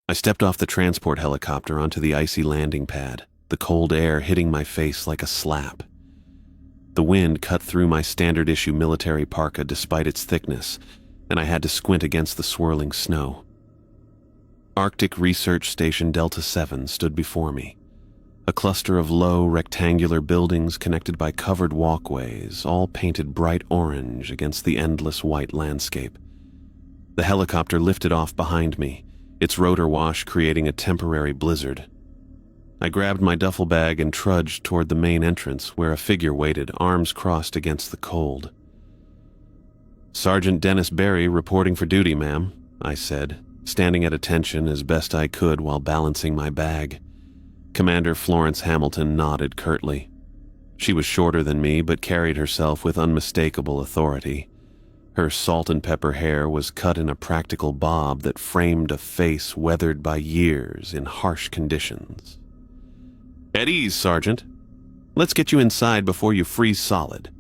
I stepped off the transport helicopter onto the icy landing pad, the cold air hitting my face like a slap. The wind cut through my standard-issue military parka despite its thickness, and I had to squint against the swirling snow. Arctic Research Station Delta 7 stood before me, a cluster of low, rectangular buildings connected by covered walkways, all painted bright orange against the endless white landscape. The helicopter lifted off behind me, its rotor wash creating a temporary blizzard. I grabbed my duffel bag and trudged toward the main entrance where a figure waited, arms crossed against the cold. "Sergeant Dennis Barry reporting for duty, ma'am," I said, standing at attention as best I could while balancing my bag. Commander Florence Hamilton nodded curtly. She was shorter than me but carried herself with unmistakable authority. Her salt and pepper hair was cut in a practical bob that framed a face weathered by years in harsh conditions. "At ease, Sergeant. Let's get you inside before you freeze solid."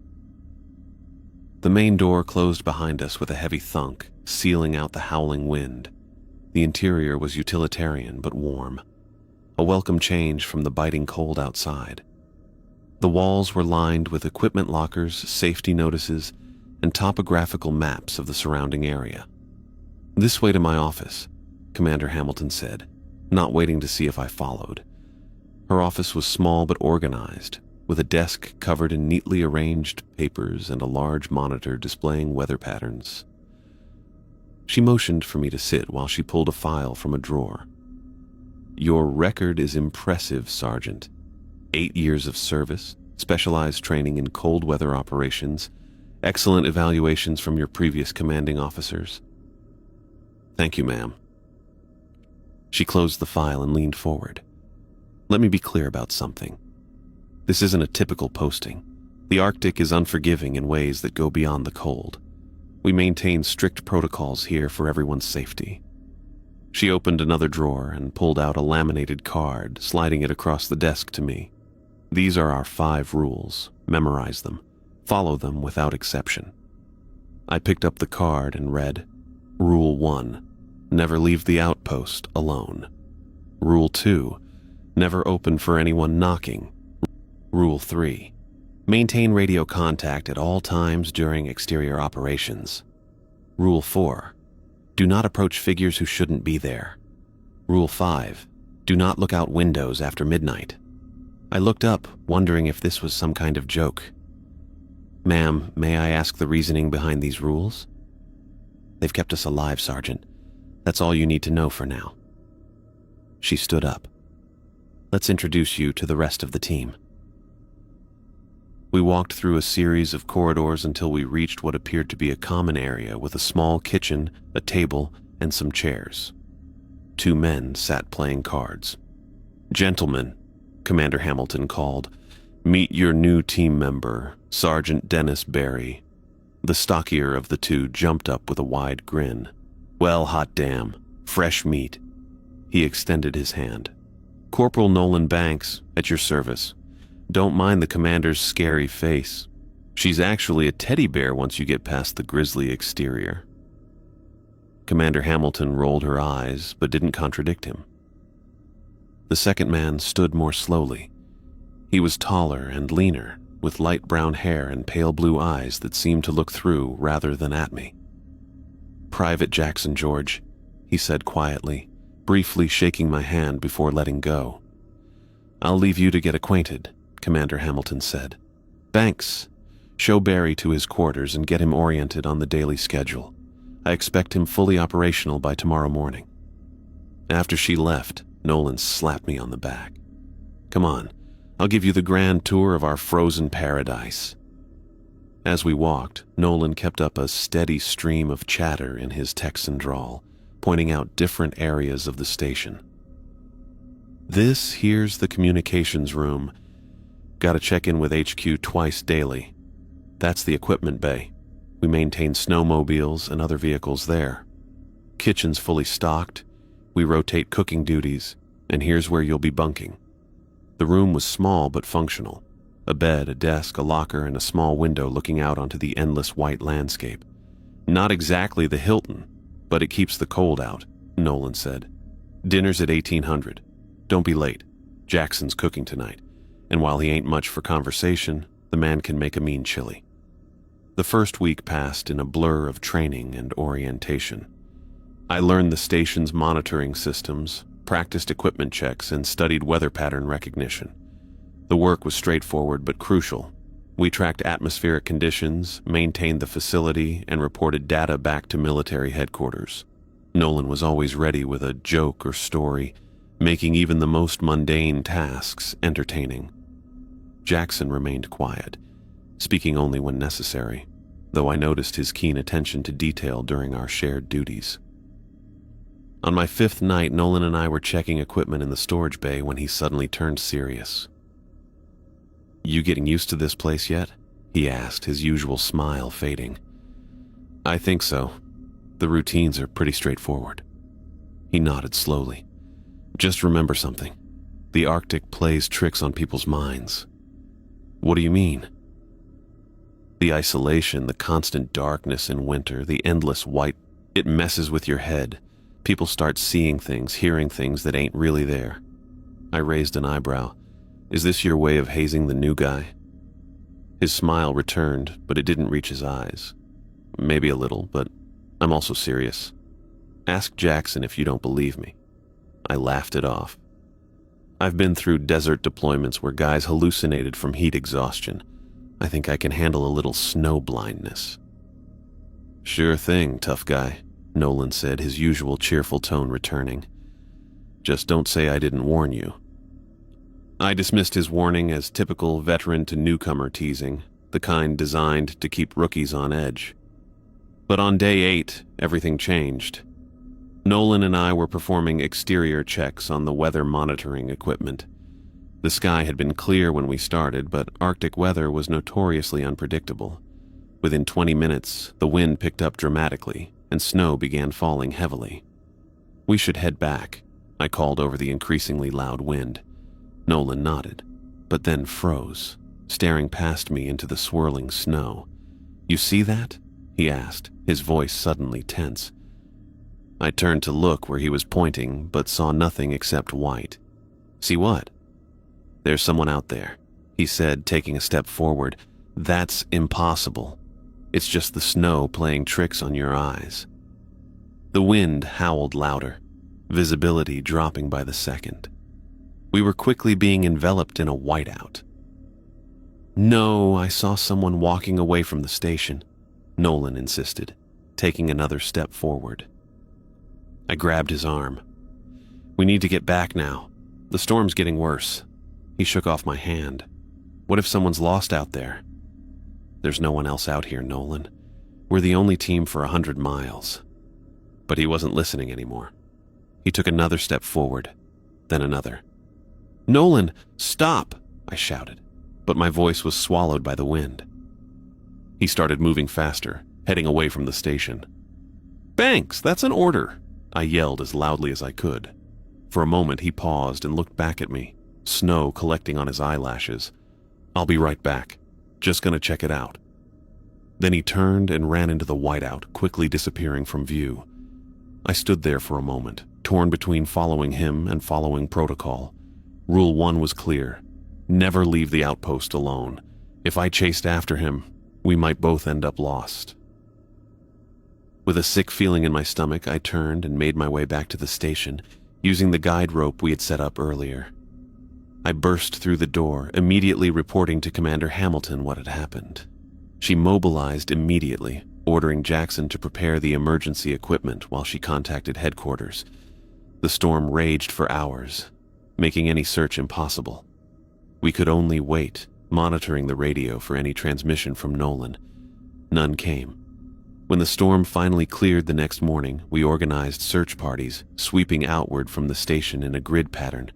The main door closed behind us with a heavy thunk, sealing out the howling wind. The interior was utilitarian but warm, a welcome change from the biting cold outside. The walls were lined with equipment lockers, safety notices, and topographical maps of the surrounding area. "This way to my office," Commander Hamilton said, not waiting to see if I followed. Her office was small but organized, with a desk covered in neatly arranged papers and a large monitor displaying weather patterns. She motioned for me to sit while she pulled a file from a drawer. "Your record is impressive, Sergeant. 8 years of service, specialized training in cold weather operations, excellent evaluations from your previous commanding officers." "Thank you, ma'am." She closed the file and leaned forward. "Let me be clear about something. This isn't a typical posting. The Arctic is unforgiving in ways that go beyond the cold. We maintain strict protocols here for everyone's safety." She opened another drawer and pulled out a laminated card, sliding it across the desk to me. "These are our 5 rules. Memorize them. Follow them without exception." I picked up the card and read, "Rule 1. Never leave the outpost alone. Rule 2. Never open for anyone knocking. Rule 3. Maintain radio contact at all times during exterior operations. Rule 4. Do not approach figures who shouldn't be there. Rule 5. Do not look out windows after midnight." I looked up, wondering if this was some kind of joke. "Ma'am, may I ask the reasoning behind these rules?" "They've kept us alive, Sergeant. That's all you need to know for now." She stood up. "Let's introduce you to the rest of the team." We walked through a series of corridors until we reached what appeared to be a common area with a small kitchen, a table, and some chairs. 2 men sat playing cards. "Gentlemen," Commander Hamilton called, "meet your new team member, Sergeant Dennis Barry." The stockier of the 2 jumped up with a wide grin. "Well, hot damn. Fresh meat." He extended his hand. "Corporal Nolan Banks, at your service. Don't mind the commander's scary face. She's actually a teddy bear once you get past the grisly exterior." Commander Hamilton rolled her eyes, but didn't contradict him. The second man stood more slowly. He was taller and leaner, with light brown hair and pale blue eyes that seemed to look through rather than at me. "Private Jackson George," he said quietly, briefly shaking my hand before letting go. "I'll leave you to get acquainted," Commander Hamilton said. "Banks, show Barry to his quarters and get him oriented on the daily schedule. I expect him fully operational by tomorrow morning." After she left, Nolan slapped me on the back. "Come on, I'll give you the grand tour of our frozen paradise." As we walked, Nolan kept up a steady stream of chatter in his Texan drawl, pointing out different areas of the station. "This here's the communications room. Gotta check in with HQ twice daily. That's the equipment bay. We maintain snowmobiles and other vehicles there. Kitchen's fully stocked. We rotate cooking duties, and here's where you'll be bunking." The room was small but functional. A bed, a desk, a locker, and a small window looking out onto the endless white landscape. "Not exactly the Hilton, but it keeps the cold out," Nolan said. Dinner's at 1800. Don't be late. Jackson's cooking tonight, and while he ain't much for conversation, the man can make a mean chili. The first week passed in a blur of training and orientation. I learned the station's monitoring systems, practiced equipment checks, and studied weather pattern recognition. The work was straightforward but crucial. We tracked atmospheric conditions, maintained the facility, and reported data back to military headquarters. Nolan was always ready with a joke or story, making even the most mundane tasks entertaining. Jackson remained quiet, speaking only when necessary, though I noticed his keen attention to detail during our shared duties. On my fifth night, Nolan and I were checking equipment in the storage bay when he suddenly turned serious. "You getting used to this place yet?" he asked, his usual smile fading. "I think so. The routines are pretty straightforward." He nodded slowly. "Just remember something. The Arctic plays tricks on people's minds." "What do you mean?" "The isolation, the constant darkness in winter, the endless white, it messes with your head. People start seeing things, hearing things that ain't really there." I raised an eyebrow. "Is this your way of hazing the new guy?" His smile returned, but it didn't reach his eyes. "Maybe a little, but I'm also serious. Ask Jackson if you don't believe me." I laughed it off. "I've been through desert deployments where guys hallucinated from heat exhaustion. I think I can handle a little snow blindness." "Sure thing, tough guy," Nolan said, his usual cheerful tone returning. "Just don't say I didn't warn you." I dismissed his warning as typical veteran-to-newcomer teasing, the kind designed to keep rookies on edge. But on day 8, everything changed. Nolan and I were performing exterior checks on the weather monitoring equipment. The sky had been clear when we started, but Arctic weather was notoriously unpredictable. Within 20 minutes, the wind picked up dramatically, and snow began falling heavily. "We should head back," I called over the increasingly loud wind. Nolan nodded, but then froze, staring past me into the swirling snow. "You see that?" he asked, his voice suddenly tense. I turned to look where he was pointing, but saw nothing except white. "See what?" "There's someone out there," he said, taking a step forward. "That's impossible. It's just the snow playing tricks on your eyes." The wind howled louder, visibility dropping by the second. We were quickly being enveloped in a whiteout. "No, I saw someone walking away from the station," Nolan insisted, taking another step forward. I grabbed his arm. "We need to get back now. The storm's getting worse." He shook off my hand. "What if someone's lost out there?" "There's no one else out here, Nolan. We're the only team for 100 miles. But he wasn't listening anymore. He took another step forward, then another. "Nolan, stop!" I shouted, but my voice was swallowed by the wind. He started moving faster, heading away from the station. "Banks, that's an order!" I yelled as loudly as I could. For a moment he paused and looked back at me, snow collecting on his eyelashes. "I'll be right back. Just gonna check it out." Then he turned and ran into the whiteout, quickly disappearing from view. I stood there for a moment, torn between following him and following protocol. Rule 1 was clear: never leave the outpost alone. If I chased after him, we might both end up lost. With a sick feeling in my stomach, I turned and made my way back to the station, using the guide rope we had set up earlier. I burst through the door, immediately reporting to Commander Hamilton what had happened. She mobilized immediately, ordering Jackson to prepare the emergency equipment while she contacted headquarters. The storm raged for hours, making any search impossible. We could only wait, monitoring the radio for any transmission from Nolan. None came. When the storm finally cleared the next morning, we organized search parties, sweeping outward from the station in a grid pattern.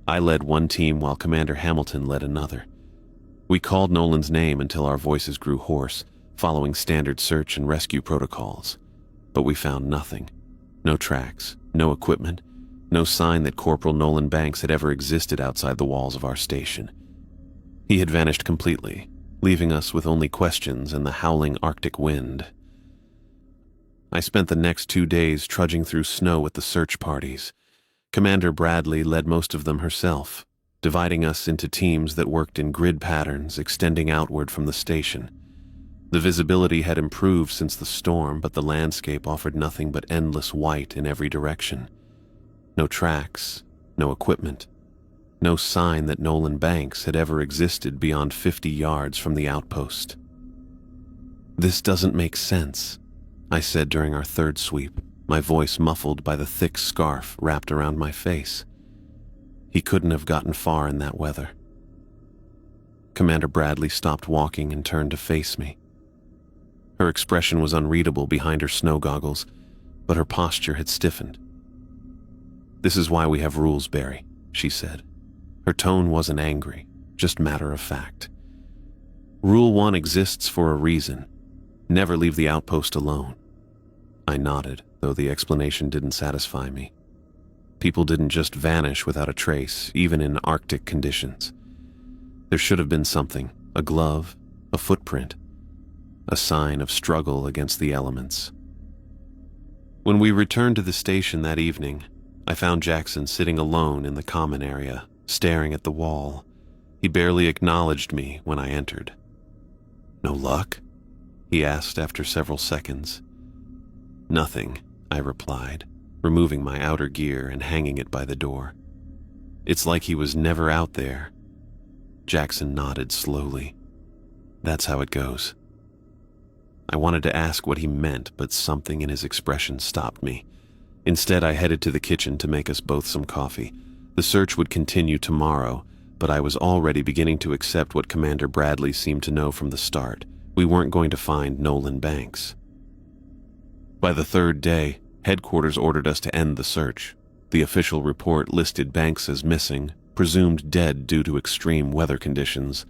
I led one team while Commander Hamilton led another. We called Nolan's name until our voices grew hoarse, following standard search and rescue protocols. But we found nothing. No tracks, no equipment, no sign that Corporal Nolan Banks had ever existed outside the walls of our station. He had vanished completely, leaving us with only questions and the howling Arctic wind. I spent the next 2 days trudging through snow with the search parties, Commander Bradley led most of them herself, dividing us into teams that worked in grid patterns extending outward from the station. The visibility had improved since the storm, but the landscape offered nothing but endless white in every direction. No tracks, no equipment, no sign that Nolan Banks had ever existed beyond 50 yards from the outpost. "This doesn't make sense," I said during our third sweep, my voice muffled by the thick scarf wrapped around my face. He couldn't have gotten far in that weather. Commander Bradley stopped walking and turned to face me. Her expression was unreadable behind her snow goggles, but her posture had stiffened. "This is why we have rules, Barry," she said. Her tone wasn't angry, just matter of fact. "Rule 1 exists for a reason. Never leave the outpost alone." I nodded, though the explanation didn't satisfy me. People didn't just vanish without a trace, even in Arctic conditions. There should have been something, a glove, a footprint, a sign of struggle against the elements. When we returned to the station that evening, I found Jackson sitting alone in the common area, staring at the wall. He barely acknowledged me when I entered. "No luck?" he asked after several seconds. "Nothing," I replied, removing my outer gear and hanging it by the door. "It's like he was never out there." Jackson nodded slowly. "That's how it goes." I wanted to ask what he meant, but something in his expression stopped me. Instead, I headed to the kitchen to make us both some coffee. The search would continue tomorrow, but I was already beginning to accept what Commander Bradley seemed to know from the start. We weren't going to find Nolan Banks. By the third day, headquarters ordered us to end the search. The official report listed Banks as missing, presumed dead due to extreme weather conditions.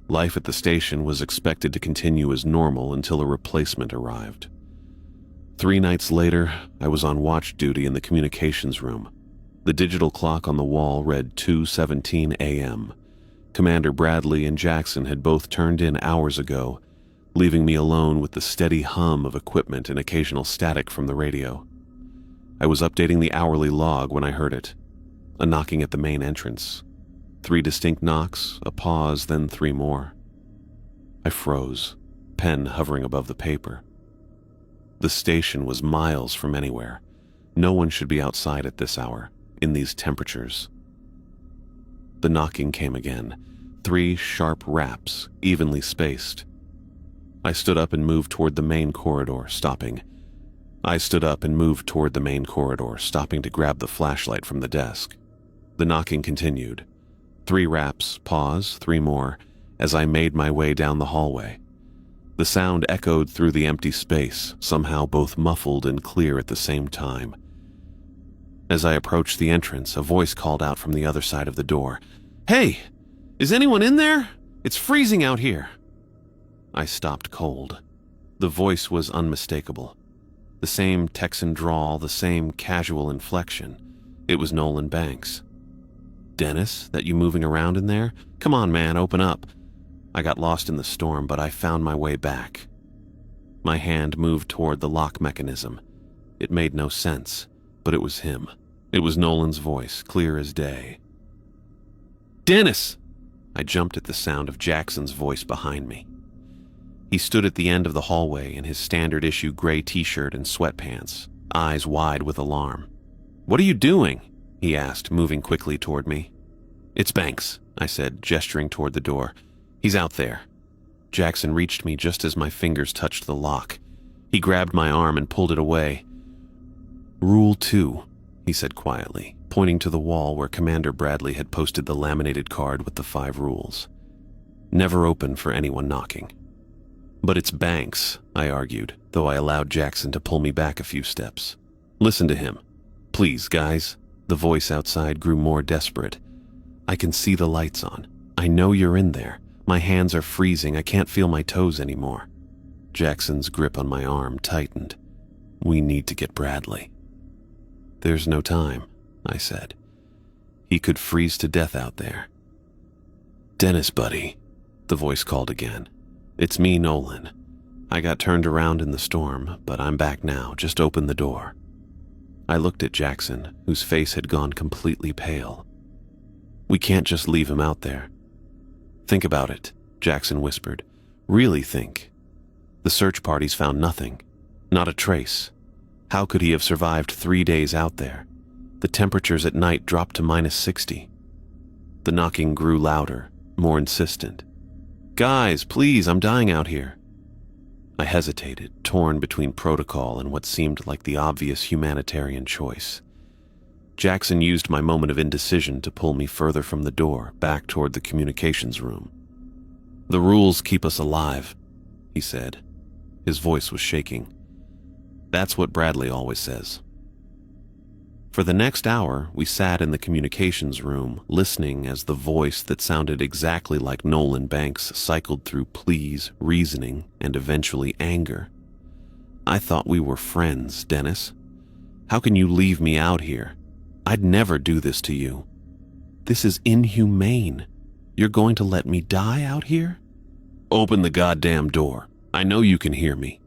Life at the station was expected to continue as normal until a replacement arrived. 3 nights later, I was on watch duty in the communications room. The digital clock on the wall read 2:17 a.m. Commander Bradley and Jackson had both turned in hours ago, leaving me alone with the steady hum of equipment and occasional static from the radio. I was updating the hourly log when I heard it. A knocking at the main entrance. 3 distinct knocks, a pause, then 3 more. I froze, pen hovering above the paper. The station was miles from anywhere. No one should be outside at this hour, in these temperatures. The knocking came again, 3 sharp raps, evenly spaced. I stood up and moved toward the main corridor, stopping. To grab the flashlight from the desk. The knocking continued. 3 raps, pause, 3 more, as I made my way down the hallway. The sound echoed through the empty space, somehow both muffled and clear at the same time. As I approached the entrance, a voice called out from the other side of the door. "Hey! Is anyone in there? It's freezing out here!" I stopped cold. The voice was unmistakable. The same Texan drawl, the same casual inflection. It was Nolan Banks. "Dennis, that you moving around in there? Come on, man, open up." I got lost in the storm, but I found my way back. My hand moved toward the lock mechanism. It made no sense, but it was him. It was Nolan's voice, clear as day. "Dennis!" I jumped at the sound of Jackson's voice behind me. He stood at the end of the hallway in his standard-issue gray t-shirt and sweatpants, eyes wide with alarm. "What are you doing?" he asked, moving quickly toward me. "It's Banks," I said, gesturing toward the door. "He's out there." Jackson reached me just as my fingers touched the lock. He grabbed my arm and pulled it away. "Rule 2, he said quietly, pointing to the wall where Commander Bradley had posted the laminated card with the 5 rules. "Never open for anyone knocking." "But it's Banks," I argued, though I allowed Jackson to pull me back a few steps. "Listen to him. Please, guys." The voice outside grew more desperate. "I can see the lights on. I know you're in there. My hands are freezing. I can't feel my toes anymore." Jackson's grip on my arm tightened. "We need to get Bradley." "There's no time," I said. "He could freeze to death out there." "Dennis, buddy," the voice called again. "It's me, Nolan. I got turned around in the storm, but I'm back now. Just open the door." I looked at Jackson, whose face had gone completely pale. "We can't just leave him out there." "Think about it," Jackson whispered. "Really think. The search parties found nothing. Not a trace. How could he have survived 3 days out there? The temperatures at night dropped to -60. The knocking grew louder, more insistent. "Guys, please, I'm dying out here." I hesitated, torn between protocol and what seemed like the obvious humanitarian choice. Jackson used my moment of indecision to pull me further from the door, back toward the communications room. "The rules keep us alive," he said. His voice was shaking. "That's what Bradley always says." For the next hour, we sat in the communications room, listening as the voice that sounded exactly like Nolan Banks cycled through pleas, reasoning, and eventually anger. "I thought we were friends, Dennis. How can you leave me out here? I'd never do this to you. This is inhumane. You're going to let me die out here? Open the goddamn door. I know you can hear me."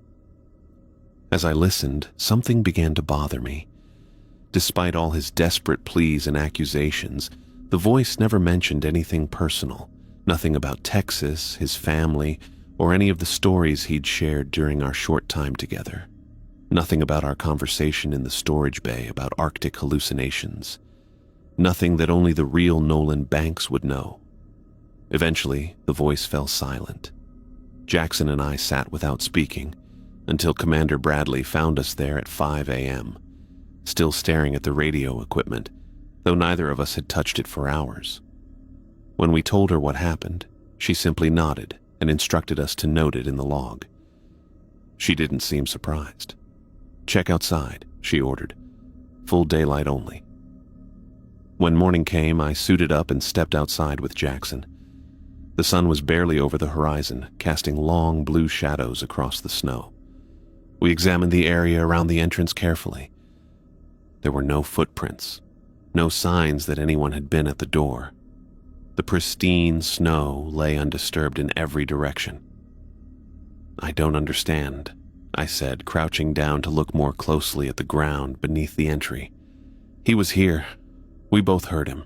As I listened, something began to bother me. Despite all his desperate pleas and accusations, the voice never mentioned anything personal, nothing about Texas, his family, or any of the stories he'd shared during our short time together. Nothing about our conversation in the storage bay about Arctic hallucinations. Nothing that only the real Nolan Banks would know. Eventually, the voice fell silent. Jackson and I sat without speaking until Commander Bradley found us there at 5 a.m., still staring at the radio equipment, though neither of us had touched it for hours. When we told her what happened, she simply nodded and instructed us to note it in the log. She didn't seem surprised. "Check outside," she ordered. "Full daylight only." When morning came, I suited up and stepped outside with Jackson. The sun was barely over the horizon, casting long blue shadows across the snow. We examined the area around the entrance carefully. There were no footprints, no signs that anyone had been at the door. The pristine snow lay undisturbed in every direction. "I don't understand," I said, crouching down to look more closely at the ground beneath the entry. "He was here. We both heard him."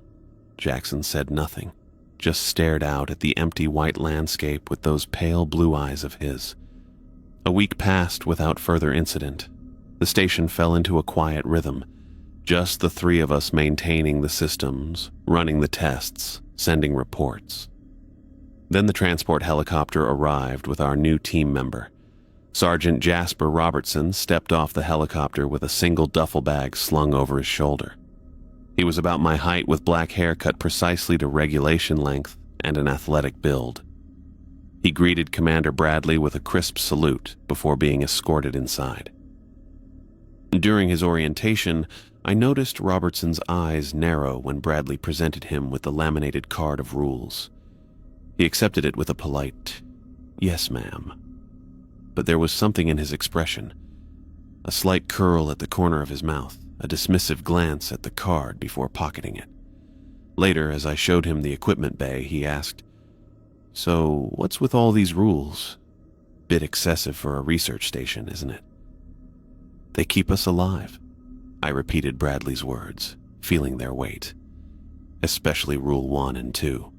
Jackson said nothing, just stared out at the empty white landscape with those pale blue eyes of his. A week passed without further incident. The station fell into a quiet rhythm, just the three of us maintaining the systems, running the tests, sending reports. Then the transport helicopter arrived with our new team member. Sergeant Jasper Robertson stepped off the helicopter with a single duffel bag slung over his shoulder. He was about my height with black hair cut precisely to regulation length and an athletic build. He greeted Commander Bradley with a crisp salute before being escorted inside. During his orientation, I noticed Robertson's eyes narrow when Bradley presented him with the laminated card of rules. He accepted it with a polite, "Yes, ma'am." But there was something in his expression, a slight curl at the corner of his mouth, a dismissive glance at the card before pocketing it. Later, as I showed him the equipment bay, he asked, "So, what's with all these rules? Bit excessive for a research station, isn't it?" "They keep us alive," I repeated Bradley's words, feeling their weight. "Especially Rule 1 and 2.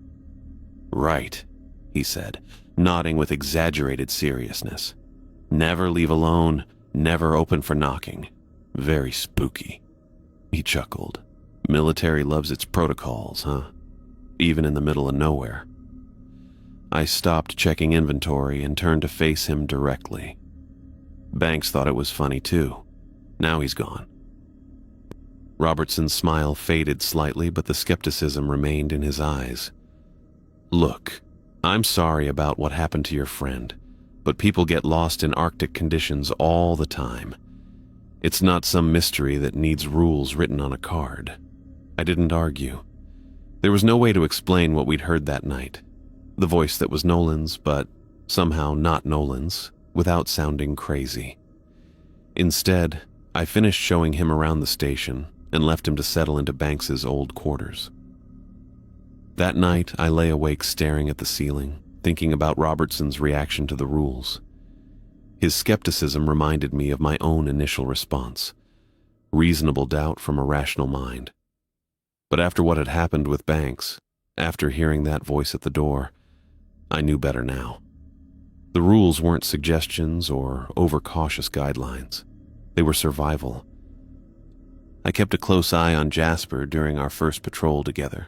"Right," he said, nodding with exaggerated seriousness. "Never leave alone, never open for knocking. Very spooky." He chuckled. "Military loves its protocols, huh? Even in the middle of nowhere." I stopped checking inventory and turned to face him directly. Banks thought it was funny too. Now he's gone. Robertson's smile faded slightly, but the skepticism remained in his eyes. "Look, I'm sorry about what happened to your friend, but people get lost in Arctic conditions all the time. It's not some mystery that needs rules written on a card." I didn't argue. There was no way to explain what we'd heard that night. The voice that was Nolan's, but somehow not Nolan's, without sounding crazy. Instead, I finished showing him around the station and left him to settle into Banks's old quarters. That night, I lay awake staring at the ceiling, thinking about Robertson's reaction to the rules. His skepticism reminded me of my own initial response. reasonable doubt from a rational mind. But after what had happened with Banks, after hearing that voice at the door, I knew better now. The rules weren't suggestions or overcautious guidelines. They were survival. I kept a close eye on Jasper during our first patrol together.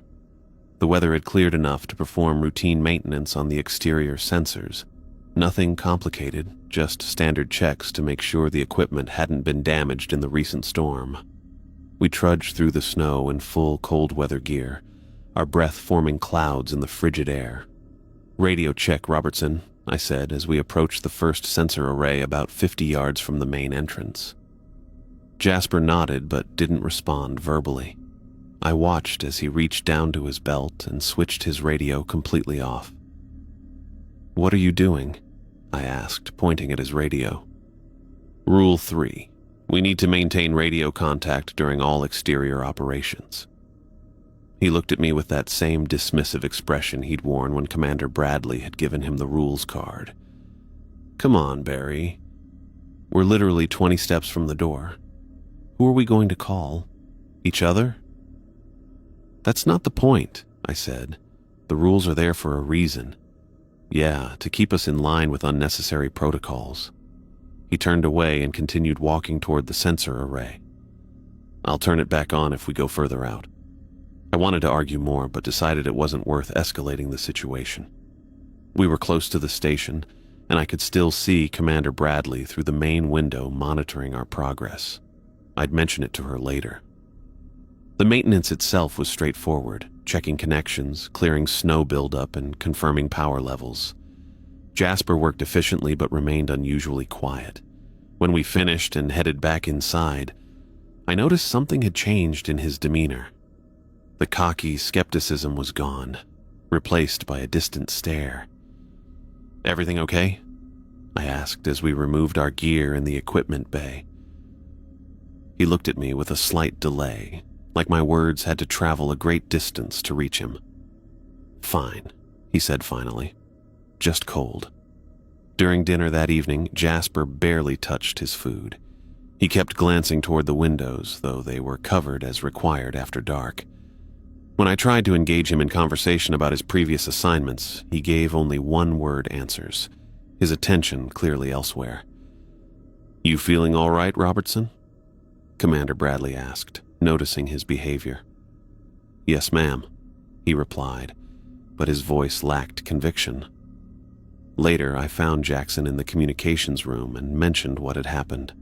The weather had cleared enough to perform routine maintenance on the exterior sensors. Nothing complicated, just standard checks to make sure the equipment hadn't been damaged in the recent storm. We trudged through the snow in full cold weather gear, our breath forming clouds in the frigid air. "Radio check, Robertson," I said as we approached the first sensor array about 50 yards from the main entrance. Jasper nodded but didn't respond verbally. I watched as he reached down to his belt and switched his radio completely off. "What are you doing?" I asked, pointing at his radio. "Rule 3. We need to maintain radio contact during all exterior operations." He looked at me with that same dismissive expression he'd worn when Commander Bradley had given him the rules card. "Come on, Barry. We're literally 20 steps from the door. Who are we going to call? Each other?" "That's not the point," I said. "The rules are there for a reason. Yeah, to keep us in line with unnecessary protocols." He turned away and continued walking toward the sensor array. "I'll turn it back on if we go further out." I wanted to argue more, but decided it wasn't worth escalating the situation. We were close to the station, and I could still see Commander Bradley through the main window monitoring our progress. I'd mention it to her later. The maintenance itself was straightforward, checking connections, clearing snow buildup, and confirming power levels. Jasper worked efficiently but remained unusually quiet. When we finished and headed back inside, I noticed something had changed in his demeanor. The cocky skepticism was gone, replaced by a distant stare. "Everything okay?" I asked as we removed our gear in the equipment bay. He looked at me with a slight delay, like my words had to travel a great distance to reach him. "Fine," he said finally. "Just cold." During dinner that evening, Jasper barely touched his food. He kept glancing toward the windows, though they were covered as required after dark. When I tried to engage him in conversation about his previous assignments, he gave only one-word answers, his attention clearly elsewhere. "You feeling all right, Robertson?" Commander Bradley asked, noticing his behavior. "Yes, ma'am," he replied, but his voice lacked conviction. Later, I found Jackson in the communications room and mentioned what had happened.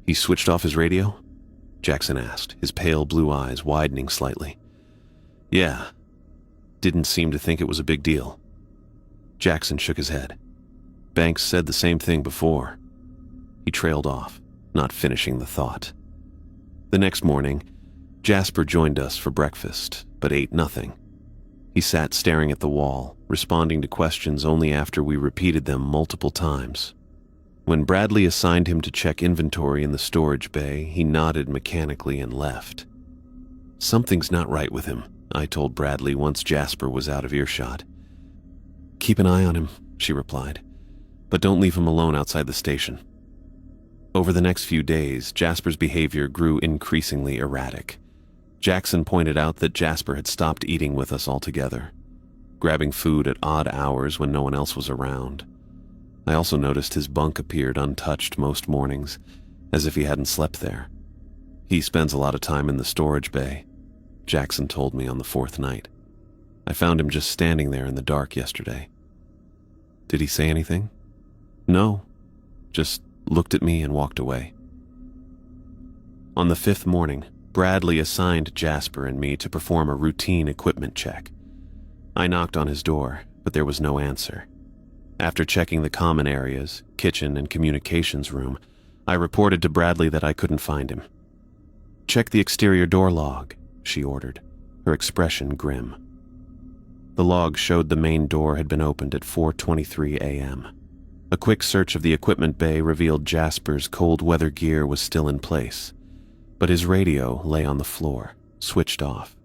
"He switched off his radio?" Jackson asked, his pale blue eyes widening slightly. "Yeah. Didn't seem to think it was a big deal." Jackson shook his head. "Banks said the same thing before." He trailed off, not finishing the thought. The next morning, Jasper joined us for breakfast, but ate nothing. He sat staring at the wall, responding to questions only after we repeated them multiple times. When Bradley assigned him to check inventory in the storage bay, he nodded mechanically and left. "Something's not right with him," I told Bradley once Jasper was out of earshot. "Keep an eye on him," she replied, "but don't leave him alone outside the station." Over the next few days, Jasper's behavior grew increasingly erratic. Jackson pointed out that Jasper had stopped eating with us altogether, grabbing food at odd hours when no one else was around. I also noticed his bunk appeared untouched most mornings, as if he hadn't slept there. "He spends a lot of time in the storage bay," Jackson told me on the 4th night. "I found him just standing there in the dark yesterday." "Did he say anything?" "No, just looked at me and walked away." On the 5th morning, Bradley assigned Jasper and me to perform a routine equipment check. I knocked on his door, but there was no answer. After checking the common areas, kitchen, and communications room, I reported to Bradley that I couldn't find him. "Check the exterior door log," she ordered, her expression grim. The log showed the main door had been opened at 4:23 a.m. A quick search of the equipment bay revealed Jasper's cold weather gear was still in place, but his radio lay on the floor, switched off.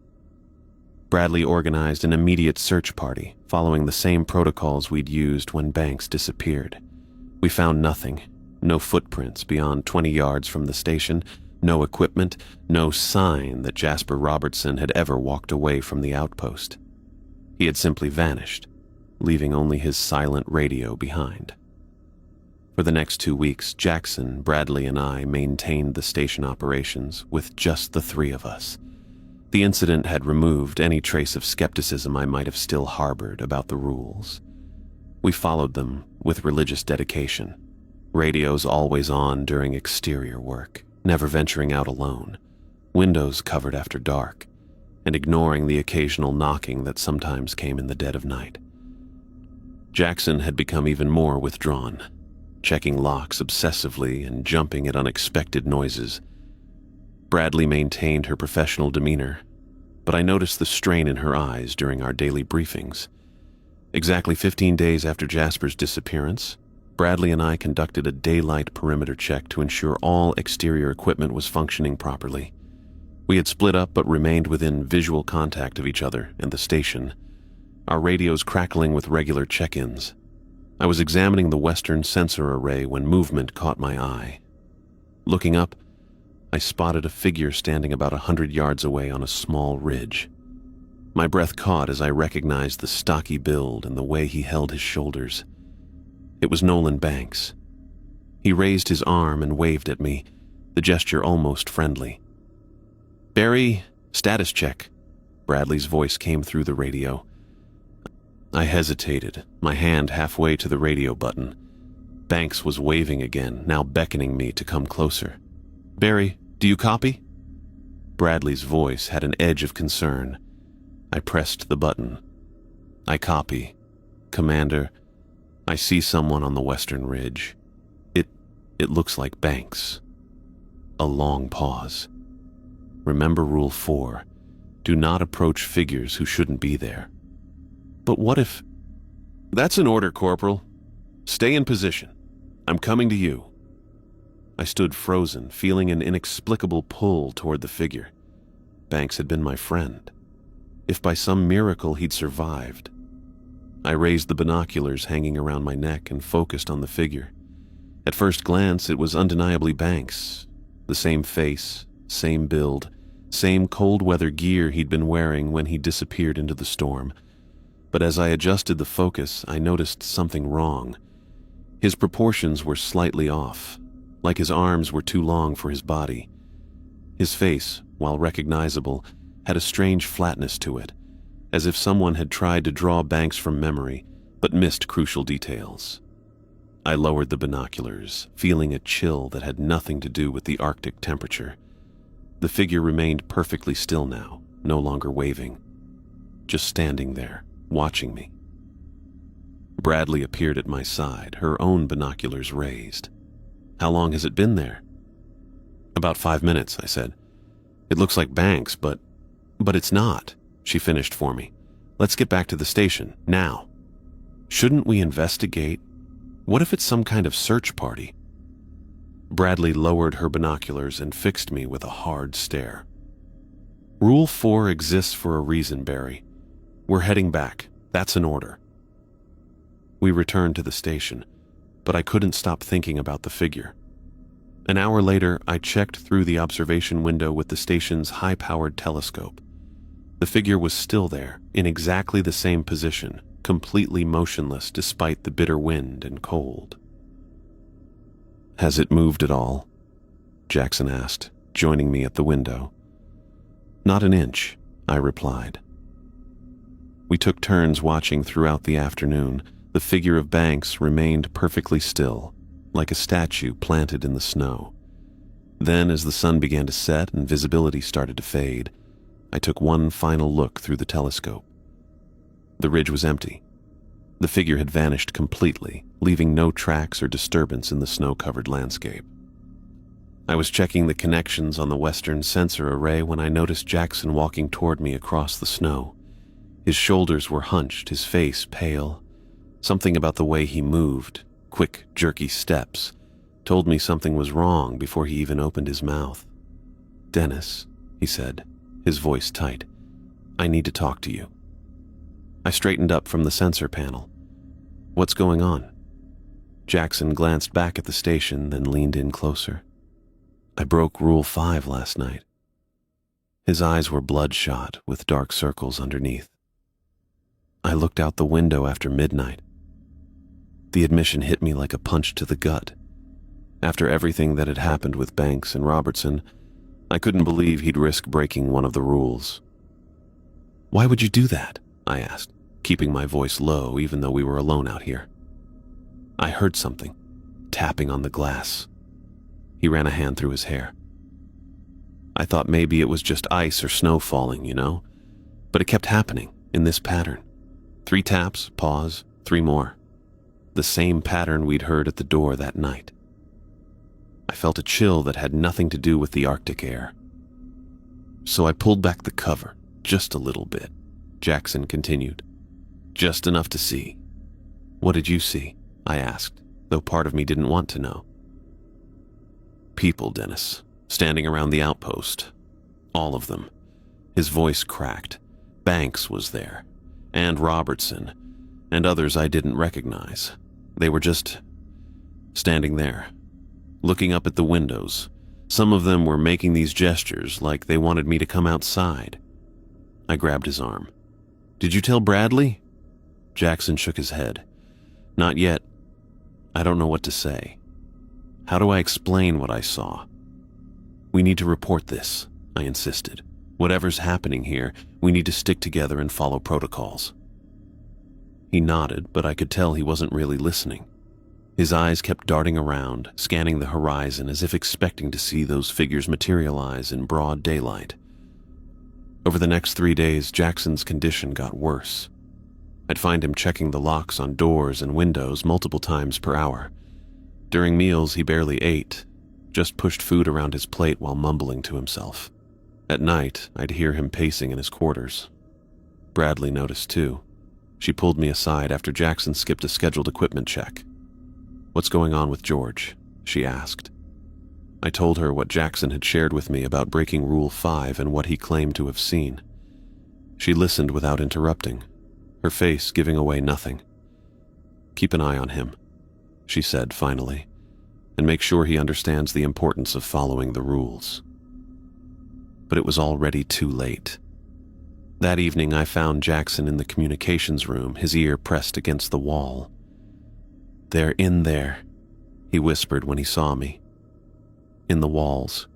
Bradley organized an immediate search party, following the same protocols we'd used when Banks disappeared. We found nothing, No footprints beyond 20 yards from the station, no equipment, no sign that Jasper Robertson had ever walked away from the outpost. He had simply vanished, leaving only his silent radio behind. For the next 2 weeks, Jackson, Bradley, and I maintained the station operations with just the three of us. The incident had removed any trace of skepticism I might have still harbored about the rules. We followed them with religious dedication, radios always on during exterior work, never venturing out alone, windows covered after dark, and ignoring the occasional knocking that sometimes came in the dead of night. Jackson had become even more withdrawn, checking locks obsessively and jumping at unexpected noises. Bradley maintained her professional demeanor, but I noticed the strain in her eyes during our daily briefings. Exactly 15 days after Jasper's disappearance, Bradley and I conducted a daylight perimeter check to ensure all exterior equipment was functioning properly. We had split up but remained within visual contact of each other and the station, our radios crackling with regular check-ins. I was examining the western sensor array when movement caught my eye. Looking up, I spotted a figure standing about 100 yards away on a small ridge. My breath caught as I recognized the stocky build and the way he held his shoulders. It was Nolan Banks. He raised his arm and waved at me, the gesture almost friendly. "Barry, status check." Bradley's voice came through the radio. I hesitated, my hand halfway to the radio button. Banks was waving again, now beckoning me to come closer. "Barry, do you copy?" Bradley's voice had an edge of concern. I pressed the button. "I copy. Commander, I see someone on the western ridge. It looks like Banks." A long pause. "Remember Rule 4. Do not approach figures who shouldn't be there." "But what if—" "That's an order, Corporal. Stay in position. I'm coming to you." I stood frozen, feeling an inexplicable pull toward the figure. Banks had been my friend. If by some miracle he'd survived. I raised the binoculars hanging around my neck and focused on the figure. At first glance, it was undeniably Banks. The same face, same build, same cold weather gear he'd been wearing when he disappeared into the storm. But as I adjusted the focus, I noticed something wrong. His proportions were slightly off, like his arms were too long for his body. His face, while recognizable, had a strange flatness to it, as if someone had tried to draw Banks from memory, but missed crucial details. I lowered the binoculars, feeling a chill that had nothing to do with the Arctic temperature. The figure remained perfectly still now, no longer waving, just standing there, watching me. Bradley appeared at my side, her own binoculars raised. "How long has it been there?" "About 5 minutes," I said. "It looks like Banks, but it's not," she finished for me. "Let's get back to the station, now." "Shouldn't we investigate? What if it's some kind of search party?" Bradley lowered her binoculars and fixed me with a hard stare. "Rule 4 exists for a reason, Barry. We're heading back. That's an order." We returned to the station, but I couldn't stop thinking about the figure. An hour later, I checked through the observation window with the station's high-powered telescope. The figure was still there, in exactly the same position, completely motionless despite the bitter wind and cold. "Has it moved at all?" Jackson asked, joining me at the window. "Not an inch," I replied. We took turns watching throughout the afternoon. The figure of Banks remained perfectly still, like a statue planted in the snow. Then, as the sun began to set and visibility started to fade, I took one final look through the telescope. The ridge was empty. The figure had vanished completely, leaving no tracks or disturbance in the snow-covered landscape. I was checking the connections on the western sensor array when I noticed Jackson walking toward me across the snow. His shoulders were hunched, his face pale. Something about the way he moved, quick, jerky steps, told me something was wrong before he even opened his mouth. "Dennis," he said, his voice tight, "I need to talk to you." I straightened up from the sensor panel. "What's going on?" Jackson glanced back at the station, then leaned in closer. I broke Rule 5 last night. His eyes were bloodshot with dark circles underneath. I looked out the window after midnight. The admission hit me like a punch to the gut. After everything that had happened with Banks and Robertson, I couldn't believe he'd risk breaking one of the rules. "Why would you do that?" I asked, keeping my voice low even though we were alone out here. I heard something, tapping on the glass. He ran a hand through his hair. I thought maybe it was just ice or snow falling, but it kept happening in this pattern. 3 taps, pause, 3 more. The same pattern we'd heard at the door that night. I felt a chill that had nothing to do with the Arctic air. So I pulled back the cover, just a little bit, Jackson continued. Just enough to see. "What did you see?" I asked, though part of me didn't want to know. "People, Dennis, standing around the outpost. All of them." His voice cracked. Banks was there, and Robertson, and others I didn't recognize. They were just standing there, looking up at the windows. Some of them were making these gestures like they wanted me to come outside. I grabbed his arm. "Did you tell Bradley?" Jackson shook his head. "Not yet. I don't know what to say. How do I explain what I saw?" "We need to report this," I insisted. "Whatever's happening here, we need to stick together and follow protocols." He nodded, but I could tell he wasn't really listening. His eyes kept darting around, scanning the horizon as if expecting to see those figures materialize in broad daylight. Over the next 3 days, Jackson's condition got worse. I'd find him checking the locks on doors and windows multiple times per hour. During meals, he barely ate, just pushed food around his plate while mumbling to himself. At night, I'd hear him pacing in his quarters. Bradley noticed too. She pulled me aside after Jackson skipped a scheduled equipment check. "What's going on with George?" she asked. I told her what Jackson had shared with me about breaking Rule 5 and what he claimed to have seen. She listened without interrupting, her face giving away nothing. "Keep an eye on him," she said finally, "and make sure he understands the importance of following the rules." But it was already too late. That evening, I found Jackson in the communications room, his ear pressed against the wall. "They're in there," he whispered when he saw me. "In the walls.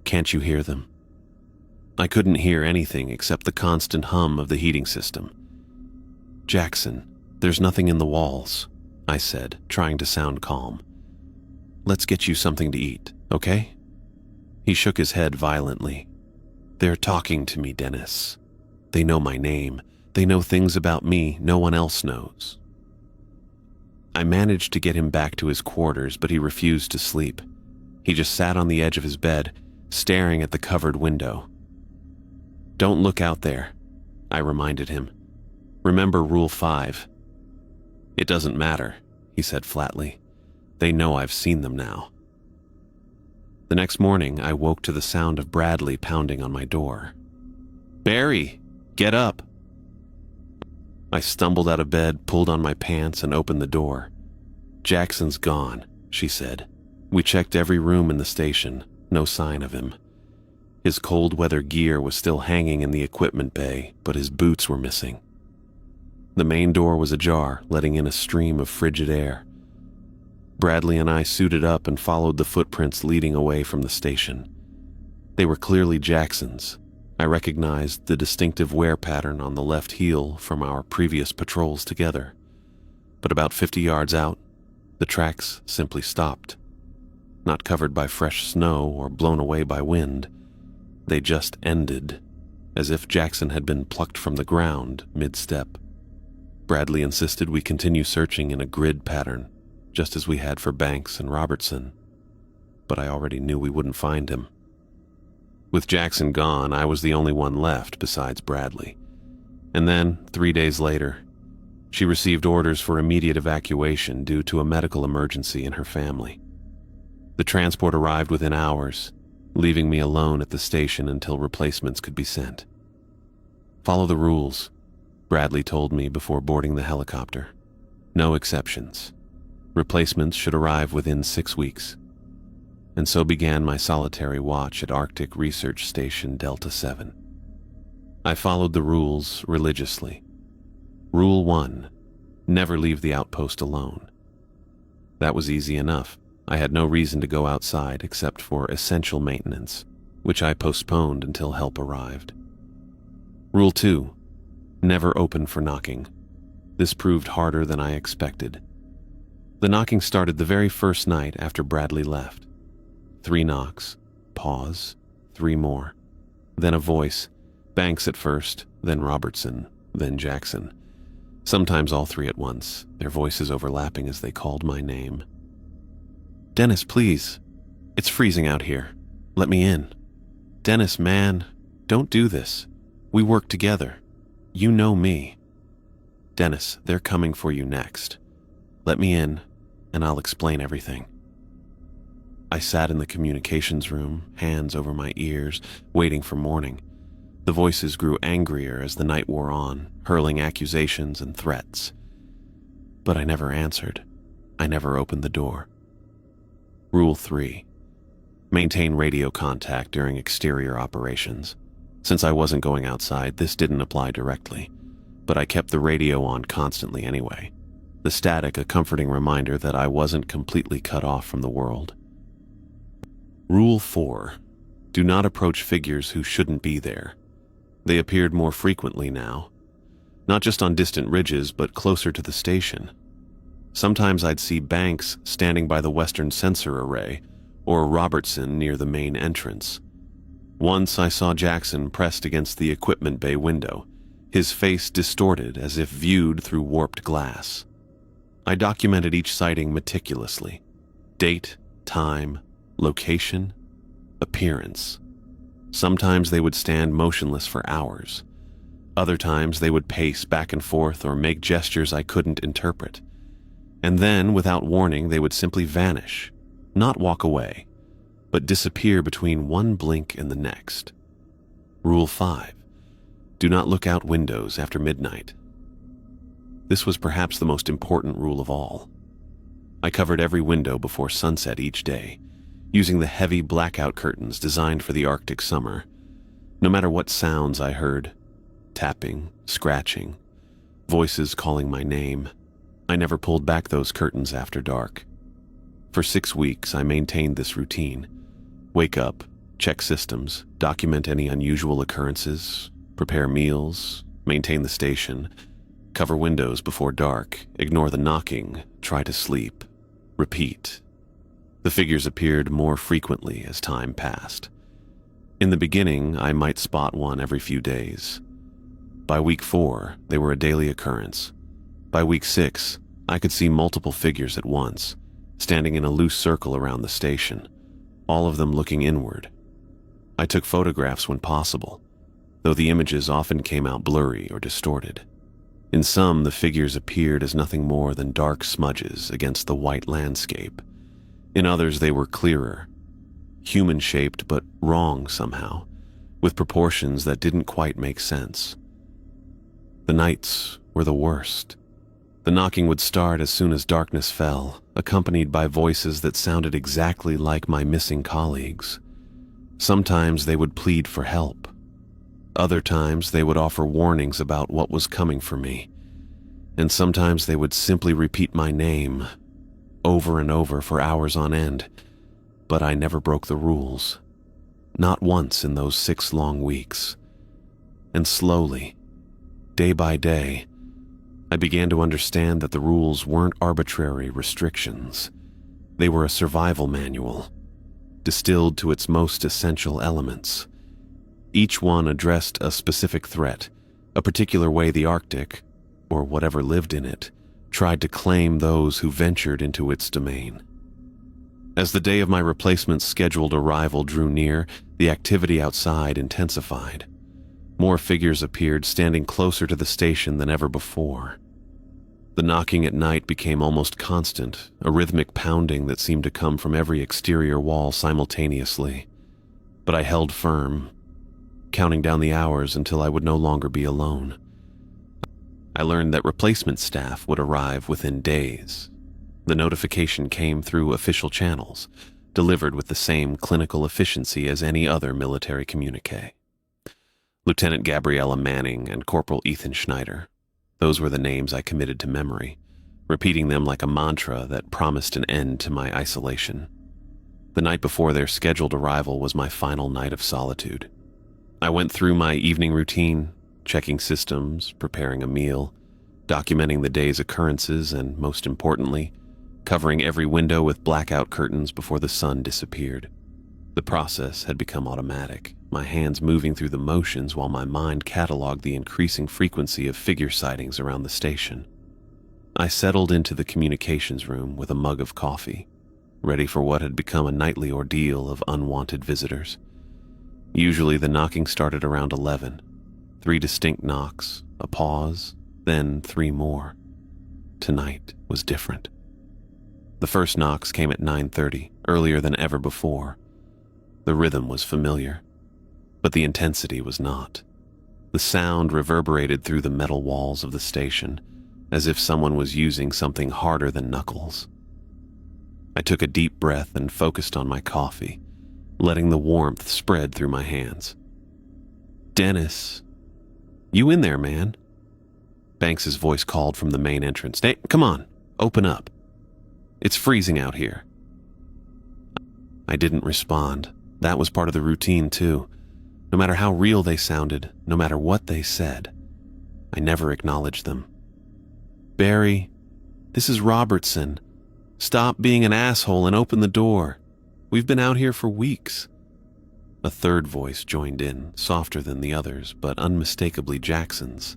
Can't you hear them?" I couldn't hear anything except the constant hum of the heating system. "Jackson, there's nothing in the walls," I said, trying to sound calm. "Let's get you something to eat, okay?" He shook his head violently. "They're talking to me, Dennis. They know my name. They know things about me no one else knows." I managed to get him back to his quarters, but he refused to sleep. He just sat on the edge of his bed, staring at the covered window. "Don't look out there," I reminded him. "Remember Rule 5. "It doesn't matter," he said flatly. "They know I've seen them now." The next morning, I woke to the sound of Bradley pounding on my door. "Barry, get up!" I stumbled out of bed, pulled on my pants, and opened the door. "Jackson's gone," she said. "We checked every room in the station. No sign of him. His cold weather gear was still hanging in the equipment bay, but his boots were missing. The main door was ajar, letting in a stream of frigid air. Bradley and I suited up and followed the footprints leading away from the station. They were clearly Jackson's. I recognized the distinctive wear pattern on the left heel from our previous patrols together. But about 50 yards out, the tracks simply stopped. Not covered by fresh snow or blown away by wind. They just ended, as if Jackson had been plucked from the ground mid-step. Bradley insisted we continue searching in a grid pattern, just as we had for Banks and Robertson. But I already knew we wouldn't find him. With Jackson gone, I was the only one left besides Bradley. And then, 3 days later, she received orders for immediate evacuation due to a medical emergency in her family. The transport arrived within hours, leaving me alone at the station until replacements could be sent. "Follow the rules," Bradley told me before boarding the helicopter. "No exceptions. Replacements should arrive within 6 weeks. And so began my solitary watch at Arctic Research Station Delta 7. I followed the rules religiously. Rule 1: never leave the outpost alone. That was easy enough. I had no reason to go outside except for essential maintenance, which I postponed until help arrived. Rule 2: never open for knocking. This proved harder than I expected. The knocking started the very first night after Bradley left. 3 knocks, pause, 3 more. Then a voice, Banks at first, then Robertson, then Jackson. Sometimes all 3 at once, their voices overlapping as they called my name. "Dennis, please. It's freezing out here. Let me in. Dennis, man, don't do this. We work together. You know me. Dennis, they're coming for you next. Let me in, and I'll explain everything." I sat in the communications room, hands over my ears, waiting for morning. The voices grew angrier as the night wore on, hurling accusations and threats. But I never answered. I never opened the door. Rule 3: maintain radio contact during exterior operations. Since I wasn't going outside, this didn't apply directly, but I kept the radio on constantly anyway. The static a comforting reminder that I wasn't completely cut off from the world. Rule 4: do not approach figures who shouldn't be there. They appeared more frequently now, not just on distant ridges, but closer to the station. Sometimes I'd see Banks standing by the western sensor array, or Robertson near the main entrance. Once I saw Jackson pressed against the equipment bay window, his face distorted as if viewed through warped glass. I documented each sighting meticulously. Date, time, location, appearance. Sometimes they would stand motionless for hours. Other times they would pace back and forth or make gestures I couldn't interpret. And then, without warning, they would simply vanish, not walk away, but disappear between one blink and the next. Rule 5: do not look out windows after midnight. This was perhaps the most important rule of all. I covered every window before sunset each day, using the heavy blackout curtains designed for the Arctic summer. No matter what sounds I heard, tapping, scratching, voices calling my name, I never pulled back those curtains after dark. For 6 weeks, I maintained this routine. Wake up, check systems, document any unusual occurrences, prepare meals, maintain the station, cover windows before dark, ignore the knocking, try to sleep, repeat. The figures appeared more frequently as time passed. In the beginning, I might spot one every few days. By week 4, they were a daily occurrence. By week 6, I could see multiple figures at once, standing in a loose circle around the station, all of them looking inward. I took photographs when possible, though the images often came out blurry or distorted. In some, the figures appeared as nothing more than dark smudges against the white landscape. In others, they were clearer, human-shaped but wrong somehow, with proportions that didn't quite make sense. The nights were the worst. The knocking would start as soon as darkness fell, accompanied by voices that sounded exactly like my missing colleagues. Sometimes they would plead for help. Other times they would offer warnings about what was coming for me. And sometimes they would simply repeat my name, over and over for hours on end. But I never broke the rules. Not once in those 6 long weeks. And slowly, day by day, I began to understand that the rules weren't arbitrary restrictions. They were a survival manual, distilled to its most essential elements. Each one addressed a specific threat, a particular way the Arctic, or whatever lived in it, tried to claim those who ventured into its domain. As the day of my replacement's scheduled arrival drew near, the activity outside intensified. More figures appeared, standing closer to the station than ever before. The knocking at night became almost constant, a rhythmic pounding that seemed to come from every exterior wall simultaneously. But I held firm, counting down the hours until I would no longer be alone. I learned that replacement staff would arrive within days, The notification came through official channels, delivered with the same clinical efficiency as any other military communique. Lieutenant Gabriella Manning and Corporal Ethan Schneider. Those were the names I committed to memory, repeating them like a mantra that promised an end to my isolation. The night before their scheduled arrival was my final night of solitude. I went through my evening routine, checking systems, preparing a meal, documenting the day's occurrences, and most importantly, covering every window with blackout curtains before the sun disappeared. The process had become automatic, my hands moving through the motions while my mind cataloged the increasing frequency of figure sightings around the station. I settled into the communications room with a mug of coffee, ready for what had become a nightly ordeal of unwanted visitors. Usually the knocking started around 11. 3 distinct knocks, a pause, then 3 more. Tonight was different. The first knocks came at 9:30, earlier than ever before. The rhythm was familiar, but the intensity was not. The sound reverberated through the metal walls of the station, as if someone was using something harder than knuckles. I took a deep breath and focused on my coffee, letting the warmth spread through my hands. "Dennis, you in there, man?" Banks's voice called from the main entrance. "Hey, come on, open up. It's freezing out here." I didn't respond. That was part of the routine, too. No matter how real they sounded, no matter what they said, I never acknowledged them. "Barry, this is Robertson. Stop being an asshole and open the door. We've been out here for weeks." A third voice joined in, softer than the others, but unmistakably Jackson's.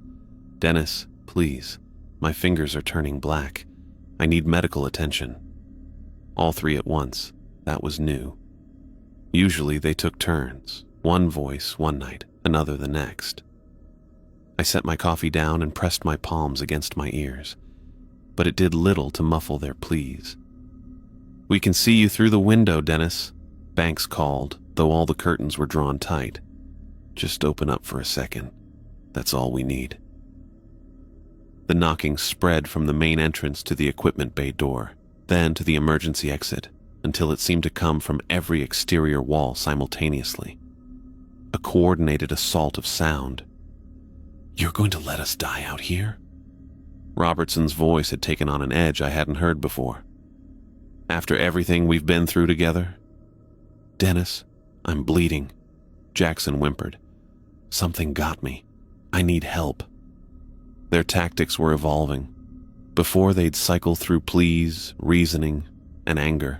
"Dennis, please. My fingers are turning black. I need medical attention." All 3 at once. That was new. Usually they took turns, one voice one night, another the next. I set my coffee down and pressed my palms against my ears, but it did little to muffle their pleas. "We can see you through the window, Dennis," Banks called, though all the curtains were drawn tight. "Just open up for a second. That's all we need." The knocking spread from the main entrance to the equipment bay door, then to the emergency exit, until it seemed to come from every exterior wall simultaneously. A coordinated assault of sound. "You're going to let us die out here?" Robertson's voice had taken on an edge I hadn't heard before. "After everything we've been through together?" "Dennis, I'm bleeding," Jackson whimpered. "Something got me. I need help." Their tactics were evolving. Before they'd cycle through pleas, reasoning, and anger.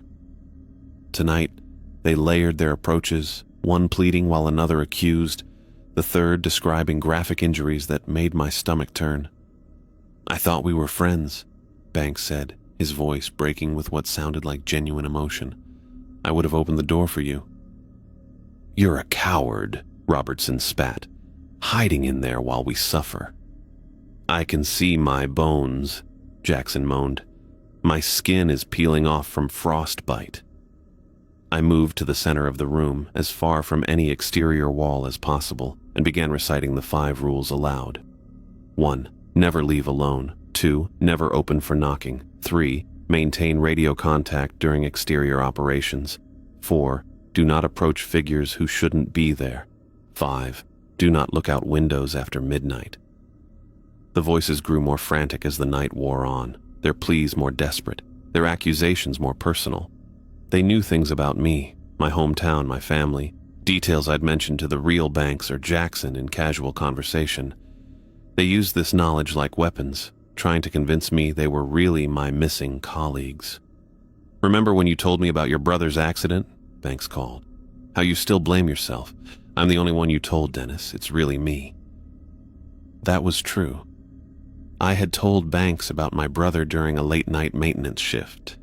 Tonight, they layered their approaches, one pleading while another accused, the third describing graphic injuries that made my stomach turn. "I thought we were friends," Banks said, his voice breaking with what sounded like genuine emotion. "I would have opened the door for you." "You're a coward," Robertson spat, "hiding in there while we suffer." "I can see my bones," Jackson moaned. "My skin is peeling off from frostbite." I moved to the center of the room, as far from any exterior wall as possible, and began reciting the 5 rules aloud. 1. Never leave alone. 2. Never open for knocking. 3. Maintain radio contact during exterior operations. 4. Do not approach figures who shouldn't be there. 5. Do not look out windows after midnight. The voices grew more frantic as the night wore on, their pleas more desperate, their accusations more personal. They knew things about me, my hometown, my family, details I'd mentioned to the real Banks or Jackson in casual conversation. They used this knowledge like weapons, trying to convince me they were really my missing colleagues. "Remember when you told me about your brother's accident?" Banks called. "How you still blame yourself. I'm the only one you told, Dennis. It's really me." That was true. I had told Banks about my brother during a late-night maintenance shift.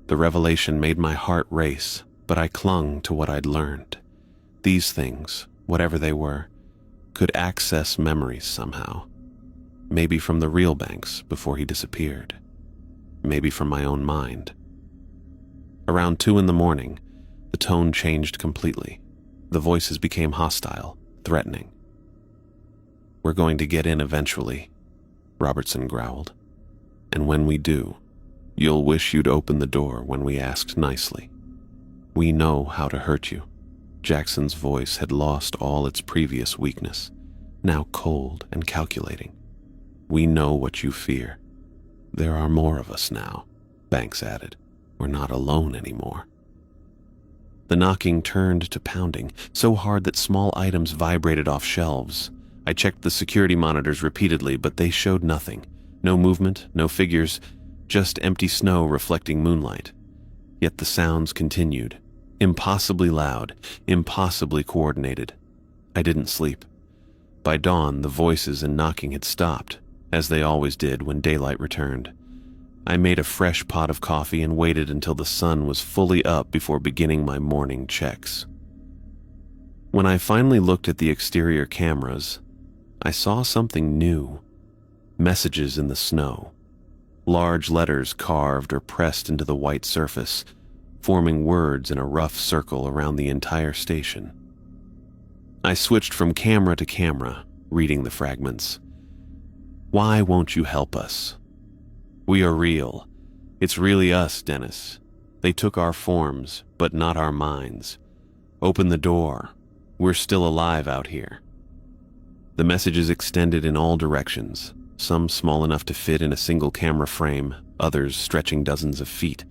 The revelation made my heart race, but I clung to what I'd learned. These things, whatever they were, could access memories somehow. Maybe from the real Banks before he disappeared. Maybe from my own mind. Around 2 a.m, the tone changed completely. The voices became hostile, threatening. "We're going to get in eventually," Robertson growled. "And when we do, You'll wish you'd opened the door when we asked nicely. We know how to hurt you." Jackson's voice had lost all its previous weakness, now cold and calculating. "We know what you fear. There are more of us now," Banks added. "We're not alone anymore." The knocking turned to pounding, so hard that small items vibrated off shelves. I checked the security monitors repeatedly, but they showed nothing. No movement, no figures, just empty snow reflecting moonlight. Yet the sounds continued. Impossibly loud, impossibly coordinated. I didn't sleep. By dawn, the voices and knocking had stopped, as they always did when daylight returned. I made a fresh pot of coffee and waited until the sun was fully up before beginning my morning checks. When I finally looked at the exterior cameras, I saw something new. Messages in the snow. Large letters carved or pressed into the white surface, forming words in a rough circle around the entire station. I switched from camera to camera, reading the fragments. "Why won't you help us? We are real. It's really us, Dennis. They took our forms, but not our minds. Open the door. We're still alive out here." The messages extended in all directions, some small enough to fit in a single camera frame, others stretching dozens of feet.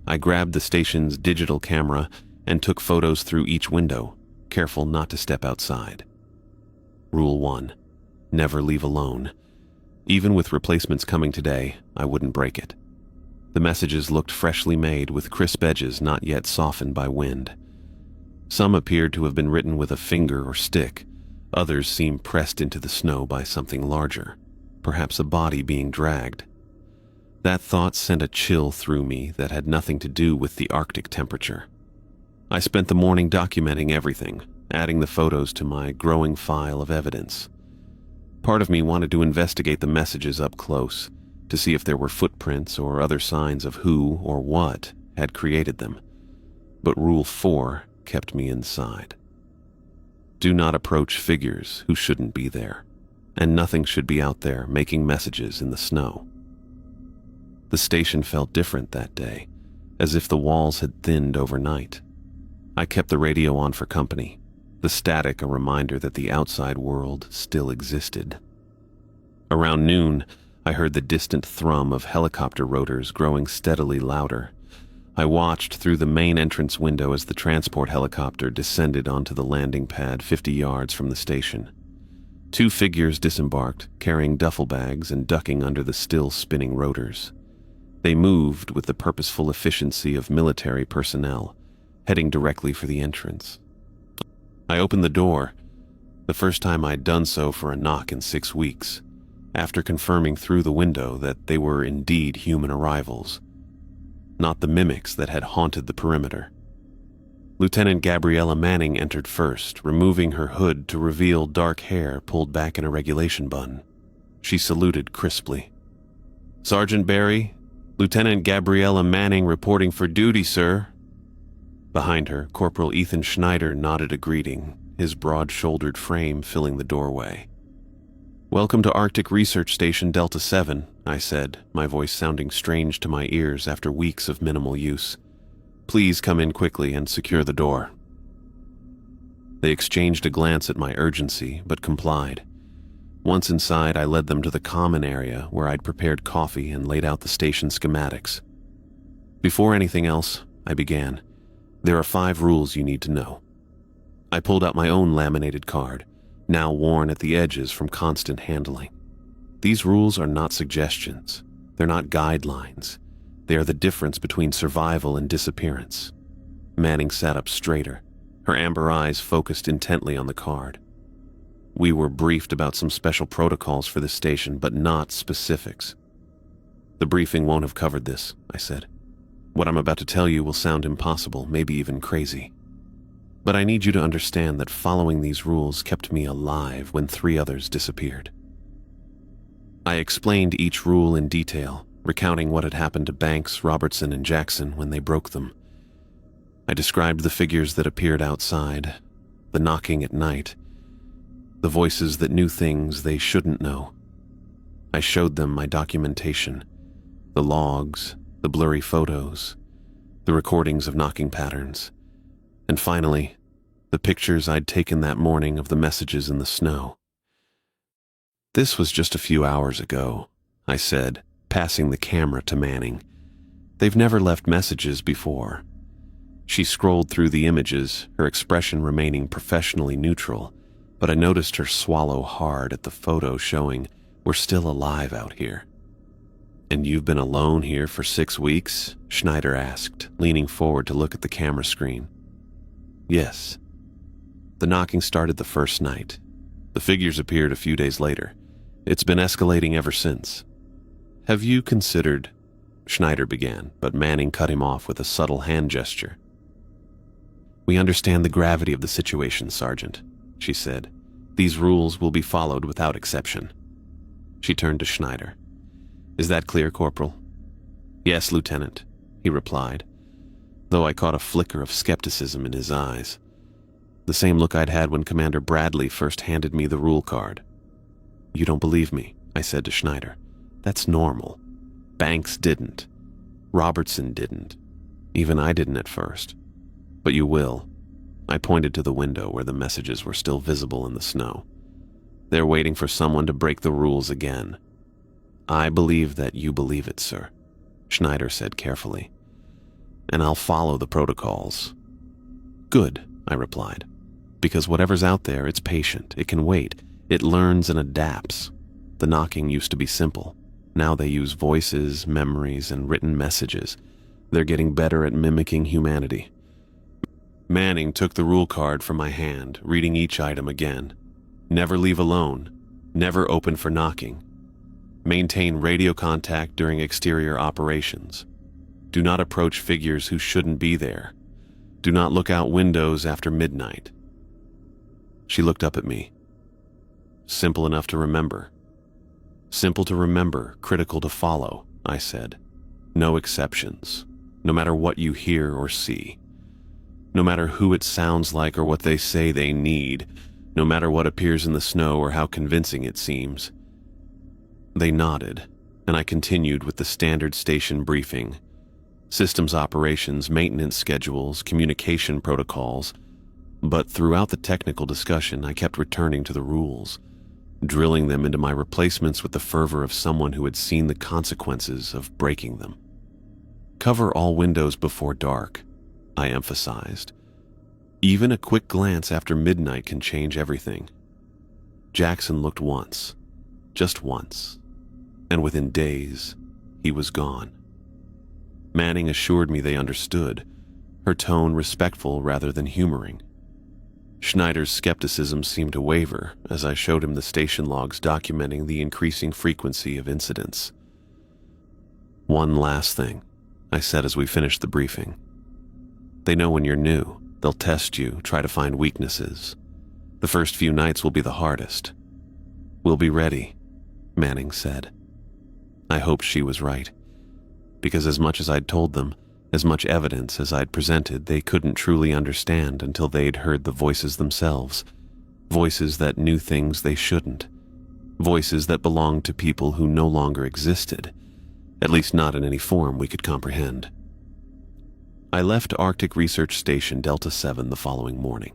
I grabbed the station's digital camera and took photos through each window, careful not to step outside. Rule 1. Never leave alone. Even with replacements coming today, I wouldn't break it. The messages looked freshly made with crisp edges not yet softened by wind. Some appeared to have been written with a finger or stick. Others seemed pressed into the snow by something larger, perhaps a body being dragged. That thought sent a chill through me that had nothing to do with the Arctic temperature. I spent the morning documenting everything, adding the photos to my growing file of evidence. Part of me wanted to investigate the messages up close, to see if there were footprints or other signs of who or what had created them. But Rule 4 kept me inside. Do not approach figures who shouldn't be there, and nothing should be out there making messages in the snow. The station felt different that day, as if the walls had thinned overnight. I kept the radio on for company, the static a reminder that the outside world still existed. Around noon, I heard the distant thrum of helicopter rotors growing steadily louder. I watched through the main entrance window as the transport helicopter descended onto the landing pad 50 yards from the station. 2 figures disembarked, carrying duffel bags and ducking under the still spinning rotors. They moved with the purposeful efficiency of military personnel, heading directly for the entrance. I opened the door, the first time I'd done so for a knock in 6 weeks, after confirming through the window that they were indeed human arrivals, not the mimics that had haunted the perimeter. Lieutenant Gabriella Manning entered first, removing her hood to reveal dark hair pulled back in a regulation bun. She saluted crisply. "Sergeant Barry, Lieutenant Gabriella Manning reporting for duty, sir." Behind her, Corporal Ethan Schneider nodded a greeting, his broad-shouldered frame filling the doorway. "Welcome to Arctic Research Station Delta 7, I said, my voice sounding strange to my ears after weeks of minimal use. "Please come in quickly and secure the door." They exchanged a glance at my urgency, but complied. Once inside, I led them to the common area where I'd prepared coffee and laid out the station schematics. "Before anything else," I began, "there are 5 rules you need to know." I pulled out my own laminated card, now worn at the edges from constant handling. These rules are not suggestions. They're not guidelines. They are the difference between survival and disappearance. Manning sat up straighter, her amber eyes focused intently on the card. "We were briefed about some special protocols for the station, but not specifics." "The briefing won't have covered this," I said. "What I'm about to tell you will sound impossible, maybe even crazy. But I need you to understand that following these rules kept me alive when 3 others disappeared." I explained each rule in detail, recounting what had happened to Banks, Robertson, and Jackson when they broke them. I described the figures that appeared outside, the knocking at night, the voices that knew things they shouldn't know. I showed them my documentation, The logs, the blurry photos, the recordings of knocking patterns, and finally, the pictures I'd taken that morning of the messages in the snow. "This was just a few hours ago," I said, passing the camera to Manning. "They've never left messages before." She scrolled through the images, her expression remaining professionally neutral, but I noticed her swallow hard at the photo showing we're still alive out here. "And you've been alone here for 6 weeks?" Schneider asked, leaning forward to look at the camera screen. "Yes." "The knocking started the first night. The figures appeared a few days later. It's been escalating ever since." "Have you considered—" Schneider began, but Manning cut him off with a subtle hand gesture. "We understand the gravity of the situation, Sergeant," she said. "These rules will be followed without exception." She turned to Schneider. "Is that clear, Corporal?" "Yes, Lieutenant," he replied, though I caught a flicker of skepticism in his eyes. The same look I'd had when Commander Bradley first handed me the rule card. "You don't believe me," I said to Schneider. "That's normal. Banks didn't. Robertson didn't. Even I didn't at first. But you will." I pointed to the window where the messages were still visible in the snow. "They're waiting for someone to break the rules again." "I believe that you believe it, sir," Schneider said carefully. "And I'll follow the protocols." "Good," I replied. "Because whatever's out there, it's patient, it can wait, it learns and adapts. The knocking used to be simple. Now they use voices, memories, and written messages. They're getting better at mimicking humanity." Manning took the rule card from my hand, reading each item again. "Never leave alone. Never open for knocking. Maintain radio contact during exterior operations. Do not approach figures who shouldn't be there. Do not look out windows after midnight." She looked up at me. "Simple enough to remember." "Simple to remember, critical to follow," I said. "No exceptions, no matter what you hear or see. No matter who it sounds like or what they say they need, no matter what appears in the snow or how convincing it seems." They nodded, and I continued with the standard station briefing. Systems operations, maintenance schedules, communication protocols. But throughout the technical discussion, I kept returning to the rules, drilling them into my replacements with the fervor of someone who had seen the consequences of breaking them. "Cover all windows before dark," I emphasized. "Even a quick glance after midnight can change everything." Jackson looked once, just once, and within days, he was gone. Manning assured me they understood, her tone respectful rather than humoring. Schneider's skepticism seemed to waver as I showed him the station logs documenting the increasing frequency of incidents. "One last thing," I said as we finished the briefing. "They know when you're new. They'll test you, try to find weaknesses. The first few nights will be the hardest." "We'll be ready," Manning said. I hoped she was right, because as much as I'd told them, as much evidence as I'd presented, they couldn't truly understand until they'd heard the voices themselves. Voices that knew things they shouldn't. Voices that belonged to people who no longer existed, at least not in any form we could comprehend. I left Arctic Research Station Delta 7 the following morning.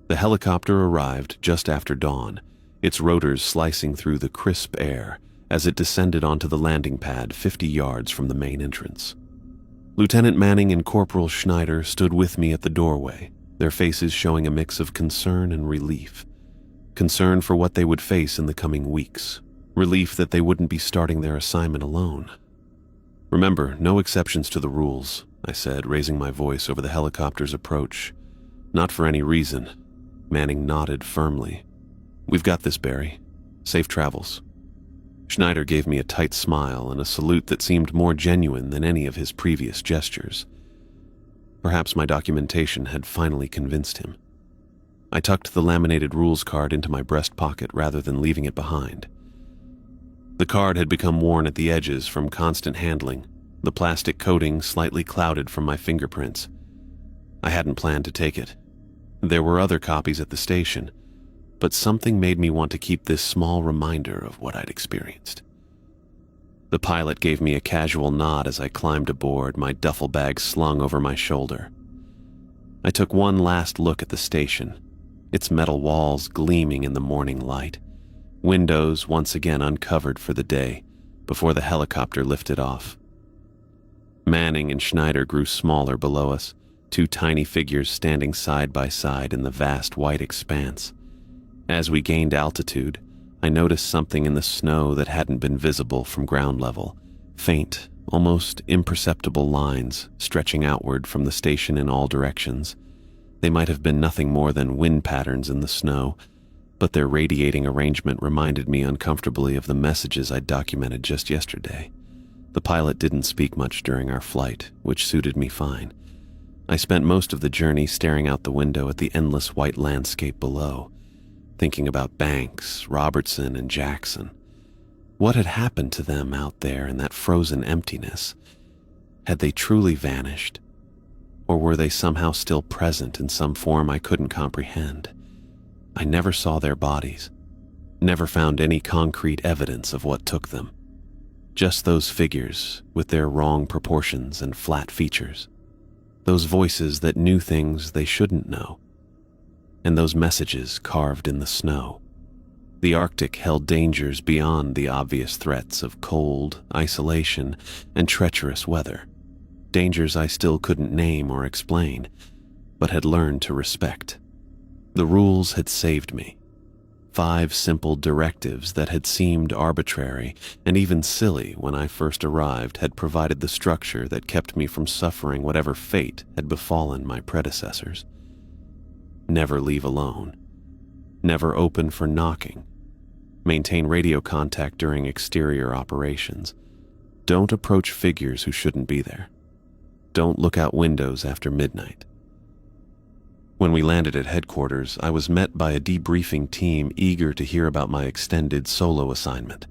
The helicopter arrived just after dawn, its rotors slicing through the crisp air as it descended onto the landing pad 50 yards from the main entrance. Lieutenant Manning and Corporal Schneider stood with me at the doorway, their faces showing a mix of concern and relief. Concern for what they would face in the coming weeks. Relief that they wouldn't be starting their assignment alone. "Remember, no exceptions to the rules," I said, raising my voice over the helicopter's approach. "Not for any reason." Manning nodded firmly. "We've got this, Barry. Safe travels." Schneider gave me a tight smile and a salute that seemed more genuine than any of his previous gestures. Perhaps my documentation had finally convinced him. I tucked the laminated rules card into my breast pocket rather than leaving it behind. The card had become worn at the edges from constant handling, the plastic coating slightly clouded from my fingerprints. I hadn't planned to take it. There were other copies at the station, but something made me want to keep this small reminder of what I'd experienced. The pilot gave me a casual nod as I climbed aboard, my duffel bag slung over my shoulder. I took one last look at the station, its metal walls gleaming in the morning light, windows once again uncovered for the day, before the helicopter lifted off. Manning and Schneider grew smaller below us, two tiny figures standing side by side in the vast white expanse. As we gained altitude, I noticed something in the snow that hadn't been visible from ground level, faint, almost imperceptible lines stretching outward from the station in all directions. They might have been nothing more than wind patterns in the snow, but their radiating arrangement reminded me uncomfortably of the messages I'd documented just yesterday. The pilot didn't speak much during our flight, which suited me fine. I spent most of the journey staring out the window at the endless white landscape below, thinking about Banks, Robertson, and Jackson. What had happened to them out there in that frozen emptiness? Had they truly vanished? Or were they somehow still present in some form I couldn't comprehend? I never saw their bodies, never found any concrete evidence of what took them. Just those figures with their wrong proportions and flat features. Those voices that knew things they shouldn't know. And those messages carved in the snow. The Arctic held dangers beyond the obvious threats of cold, isolation, and treacherous weather. Dangers I still couldn't name or explain, but had learned to respect. The rules had saved me. 5 simple directives that had seemed arbitrary and even silly when I first arrived had provided the structure that kept me from suffering whatever fate had befallen my predecessors. Never leave alone. Never open for knocking. Maintain radio contact during exterior operations. Don't approach figures who shouldn't be there. Don't look out windows after midnight. When we landed at headquarters, I was met by a debriefing team eager to hear about my extended solo assignment.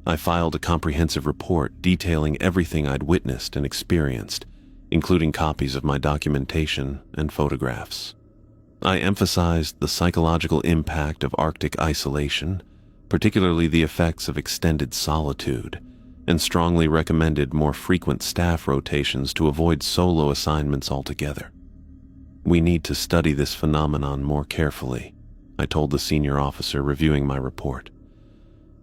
I filed a comprehensive report detailing everything I'd witnessed and experienced, including copies of my documentation and photographs. I emphasized the psychological impact of Arctic isolation, particularly the effects of extended solitude, and strongly recommended more frequent staff rotations to avoid solo assignments altogether. We need to study this phenomenon more carefully, I told the senior officer reviewing my report.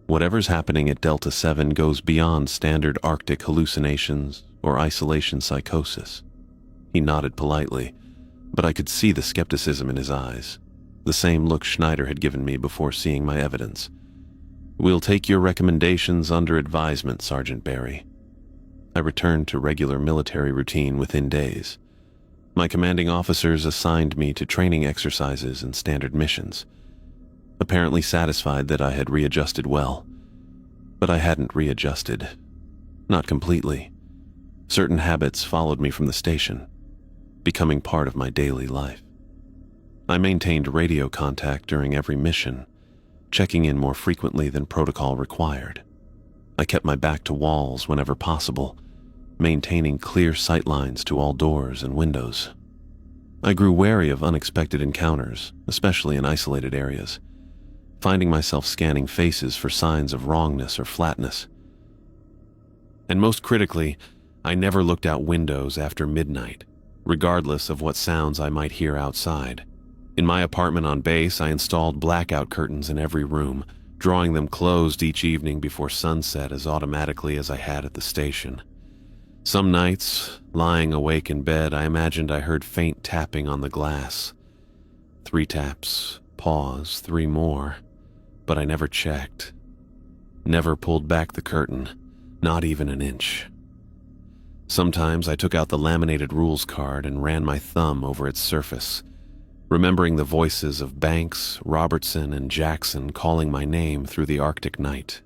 Whatever's happening at Delta 7 goes beyond standard Arctic hallucinations or isolation psychosis. He nodded politely, but I could see the skepticism in his eyes, the same look Schneider had given me before seeing my evidence. We'll take your recommendations under advisement, Sergeant Barry. I returned to regular military routine within days. My commanding officers assigned me to training exercises and standard missions, apparently satisfied that I had readjusted well. But I hadn't readjusted. Not completely. Certain habits followed me from the station, becoming part of my daily life. I maintained radio contact during every mission, checking in more frequently than protocol required. I kept my back to walls whenever possible, maintaining clear sightlines to all doors and windows. I grew wary of unexpected encounters, especially in isolated areas, finding myself scanning faces for signs of wrongness or flatness. And most critically, I never looked out windows after midnight, regardless of what sounds I might hear outside. In my apartment on base, I installed blackout curtains in every room, drawing them closed each evening before sunset as automatically as I had at the station. Some nights, lying awake in bed, I imagined I heard faint tapping on the glass. 3 taps, pause, 3 more, but I never checked. Never pulled back the curtain, not even an inch. Sometimes I took out the laminated rules card and ran my thumb over its surface, remembering the voices of Banks, Robertson, and Jackson calling my name through the Arctic night.